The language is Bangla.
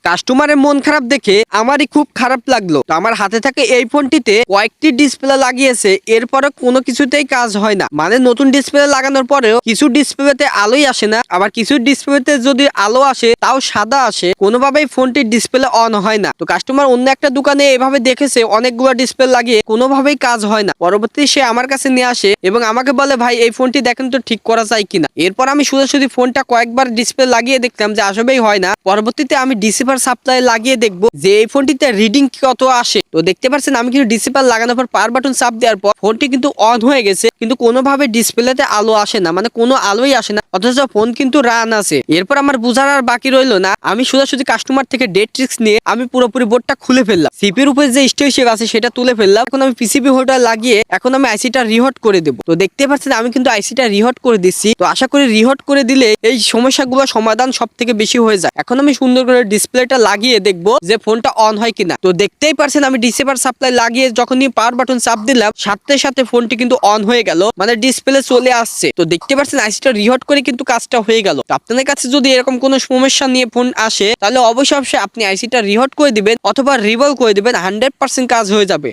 কাস্টমারের মন খারাপ দেখে আমারই খুব খারাপ লাগলো। তো আমার হাতে থাকে এই ফোনটিতে কয়েকটি ডিসপ্লে লাগিয়েছে, এরপরে কোনো কিছুতেই কাজ হয় না। মানে নতুন ডিসপ্লে লাগানোর পরেও কিছু ডিসপ্লেতে আলোই আসে না, আবার কিছু ডিসপ্লেতে যদি আলো আসে তাও সাদা আসে, কোনোভাবেই ফোনটির ডিসপ্লে অন হয় না। তো কাস্টমার অন্য একটা দোকানে এভাবে দেখেছে অনেকগুলো ডিসপ্লে লাগিয়ে কোনোভাবেই কাজ হয় না। পরবর্তী সে আমার কাছে নিয়ে আসে এবং আমাকে বলে, ভাই এই ফোনটি দেখেন তো ঠিক করা যায় কিনা। এরপর আমি সোজাসুজি ফোনটা কয়েকবার ডিসপ্লে লাগিয়ে দেখলাম যে আসবেই হয় না। পরবর্তীতে আমি ডিসিপার সাপ্লাই লাগিয়ে দেখবো যে এই ফোনটিতে রিডিং কত আসে। তো দেখতে পাচ্ছেন আমি কিন্তু ডিসিপার লাগানোর পর পাওয়ার বাটন চাপ দেওয়ার পর ফোনটি কিন্তু অন হয়ে গেছে, কিন্তু কোনোভাবে ডিসপ্লেতে আলো আসে না, মানে কোনো আলোই আসে না, অথচ ফোন কিন্তু রান আছে। এরপর আমার বুঝার আর বাকি রইলো না, আমি সোজাসুজি কাস্টমার থেকে ডেট ট্রিক্স নিয়ে আমি পুরোপুরি বোর্ডটা খুলে ফেললাম, সিপির উপরে যে স্টেশন আছে সেটা তুলে ফেললাম। এখন আমি পিসিবি হোল্ডার লাগিয়ে এখন আমি আইসিটা রিহট করে দেবো। তো দেখতে পাচ্ছেন আমি কিন্তু আইসিটা রিহট করে দিচ্ছি। তো আশা করি রিহট করে দিলে এই সমস্যাগুলো সমাধান সব থেকে বেশি হয়ে যায়। এখন আমি সুন্দর করে ডিসপ্লেটা লাগিয়ে দেখবো যে ফোনটা অন হয় কিনা। তো দেখতেই পারছেন আমি ডিসিপার সাপ্লাই লাগিয়ে যখনই পাওয়ার বাটন চাপ দিলাম সাথে সাথে ফোনটি কিন্তু অন হয়ে গেল, মানে ডিসপ্লে চলে আসছে। তো দেখতে পাচ্ছেন আইসিটা রিহট করে কিন্তু কাজটা হয়ে গেল। তো আপনাদের কাছে যদি এরকম কোনো সমস্যা নিয়ে ফোন আসে তাহলে অবশ্যই আপনি আইসিটা রিহট করে দিবেন অথবা রিভলভ করে দিবেন, 100% কাজ হয়ে যাবে।